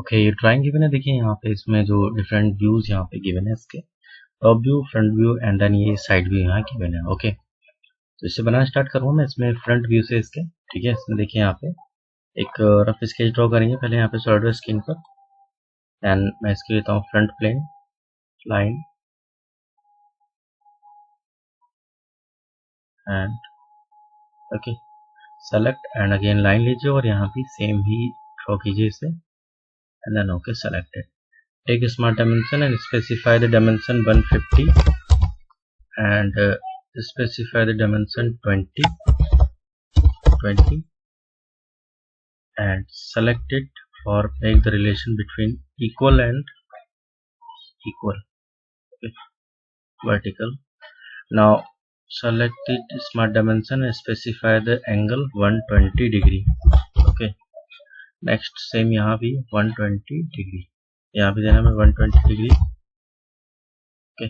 Okay, ये drawing given है। देखिए यहाँ पे इसमें जो डिफरेंट व्यूज यहाँ पे गिवन है, इसके top view, front view and then ये साइड व्यू यहाँ गिवन है। ओके, तो इसे बनाना स्टार्ट करूँगा मैं इसमें फ्रंट व्यू से इसके। ठीक है, इसमें देखिए यहाँ पे एक रफ स्केच ड्रॉ करेंगे पहले यहाँ पे सॉलिडवर्क्स स्क्रीन पर। एंड मैं इसके लेता हूँ front plane, line and okay, select and again line लीजिए और यहाँ भी सेम ही ड्रॉ कीजिए इसे and then okay, selected. Take a smart dimension and specify the dimension 150 and specify the dimension 20 and select it for make the relation between equal and equal. Okay, vertical. Now select the smart dimension and specify the angle 120 degree. Okay, next same यहाँ भी 120 degree, यहाँ भी देना है 120 degree. Okay,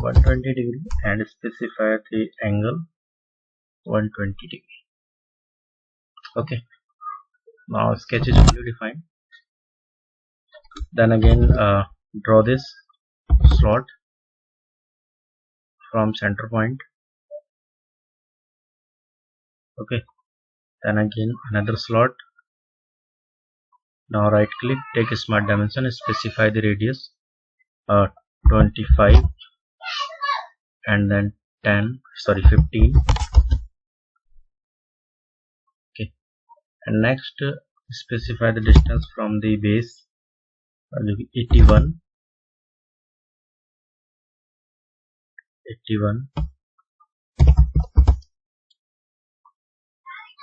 120 degree and specify the angle 120 degree. Okay, now sketch is fully defined. Then again draw this slot from center point. Okay, then again another slot. Now right click, take a smart dimension and specify the radius 25 and then 15. Okay, and next specify the distance from the base 81.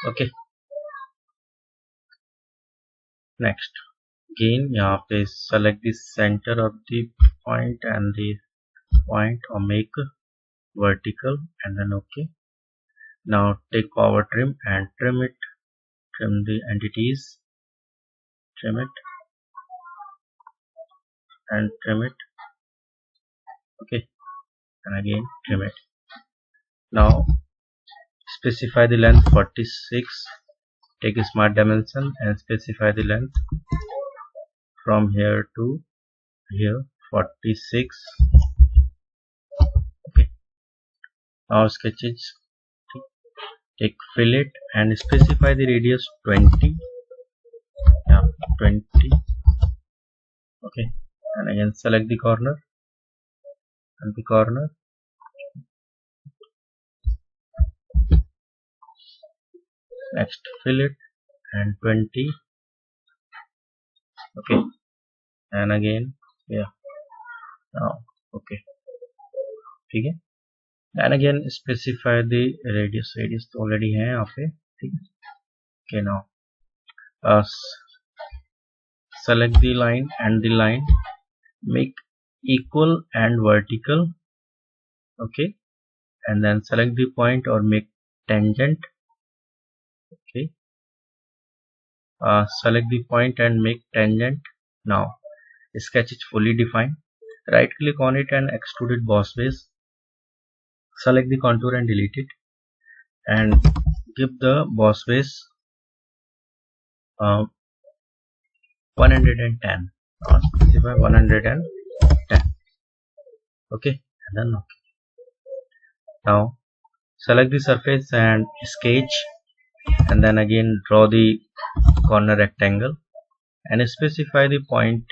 Okay, next again यहाँ पे select the center of the point and the point or make vertical and then okay. Now take power trim and trim the entities, trim it and trim it. Okay, and again trim it. Now specify the length 46. Take a smart dimension and specify the length from here to here 46. Okay, now sketch it. Take fillet and specify the radius 20. Yeah, 20. Okay, and again select the corner and the corner. Next fillet and 20. Okay, and again yeah, now okay, ठीक है. And again specify the radius तो already है यहाँ पे, ठीक है. Okay, now select the line and the line make equal and vertical. Okay, and then select the point or make tangent. Okay, select the point and make tangent. Now sketch is fully defined. Right click on it and extrude it boss base. Select the contour and delete it and give the boss base 110. Specify 110. Okay, and then OK. Now select the surface and sketch, and then again draw the corner rectangle and specify the point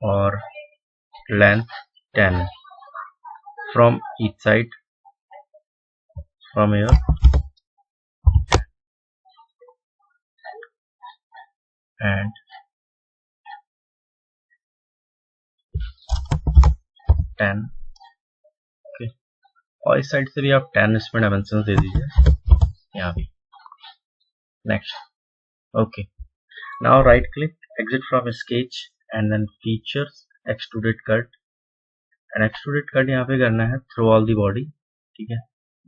or length 10 from each side, from here and 10. Okay, और इस side से भी आप 10 इसमें dimension दे दीजिए यहाँ भी. Next. Okay, now right click, exit from sketch and then features, extruded cut. And extruded cut यहाँ पे करना है थ्रू ऑल दी बॉडी. ठीक है,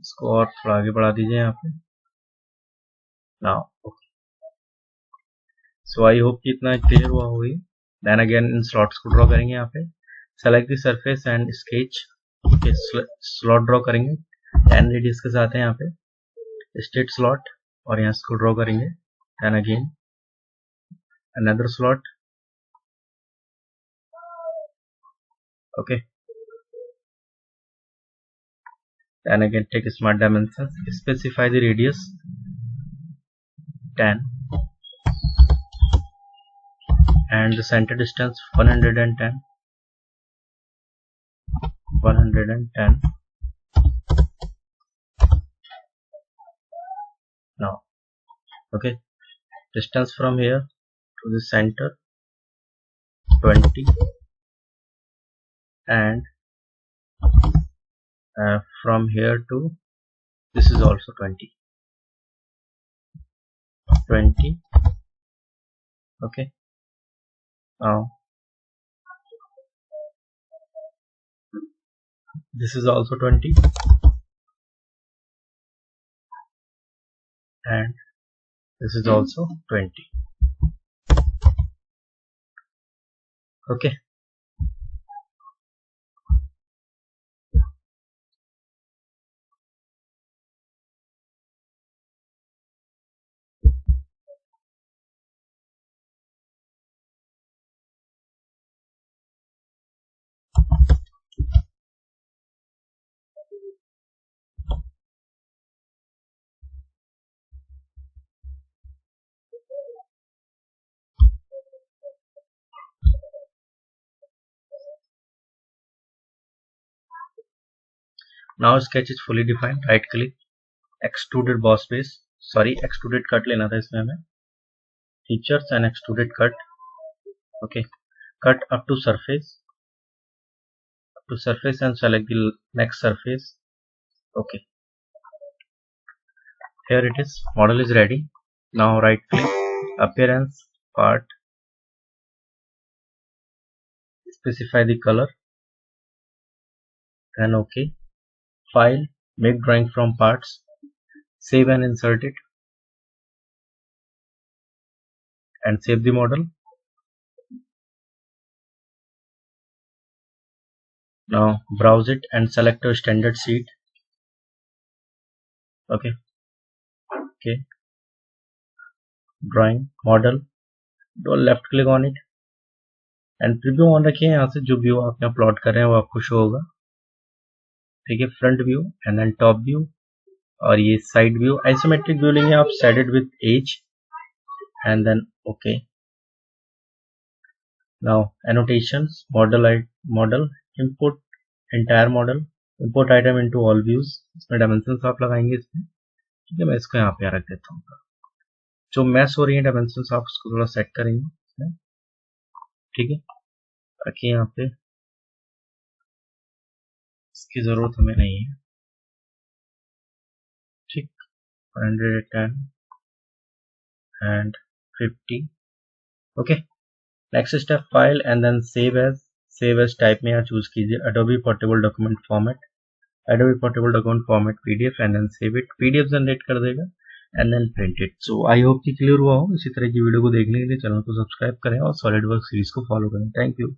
इसको और थोड़ा आगे बढ़ा दीजिए यहाँ पे. Now okay, so I hope कि इतना क्लियर हुआ होगी. देन अगेन इन स्लॉट्स को ड्रॉ करेंगे यहाँ पे. Select the surface and sketch. Okay, slot draw करेंगे 10 रेडियस के साथ है यहाँ पे स्ट्रेट स्लॉट, और यहाँ इसको ड्रॉ करेंगे. Then again another slot. Okay, then again take smart dimensions, specify the radius 10 and the center distance 110. Now okay, distance from here to the center 20, and from here to this is also 20. Okay, now this is also 20 and this is also 20. Okay, now sketch is fully defined. Right click, extruded boss base, sorry extruded cut लेना था इसमें हमें. Features and extruded cut. Okay, cut up to surface and select the next surface. Okay, here it is, model is ready. Now right click, appearance, part, specify the color, then OK. File, make drawing from parts, save and insert it, and save the model. Now browse it and select a standard sheet. Okay, drawing model, do left click on it and preview on रखिए. यहाँ से जो view आप यहाँ plot कर रहे हैं वो आपको शो होगा. ठीक है, front view and then top view, और ये साइड व्यू. आइसोमेट्रिक व्यू लेंगे आप, shaded with edge, and then okay. Now annotations, model import entire model, import item into all views. इसमें डायमेंशंस आप लगाएंगे इसमें. ठीक है, मैं इसको यहाँ पे रख देता हूँ. जो मैच हो रही है डायमेंशंस आप उसको थोड़ा सेट करेंगे. ठीक है, रखिए यहाँ पे, इसकी जरूरत हमें नहीं है. ठीक, 110 and 50. Okay, next step, file and then save as type में यहाँ चूज कीजिए Adobe portable document format PDF, and then save it. PDF generate कर देगा and then print it. So I hope कि क्लियर हुआ हो. इसी तरह की वीडियो को देखने के लिए चैनल को सब्सक्राइब करें और सॉलिडवर्क्स सीरीज को फॉलो करें. Thank you.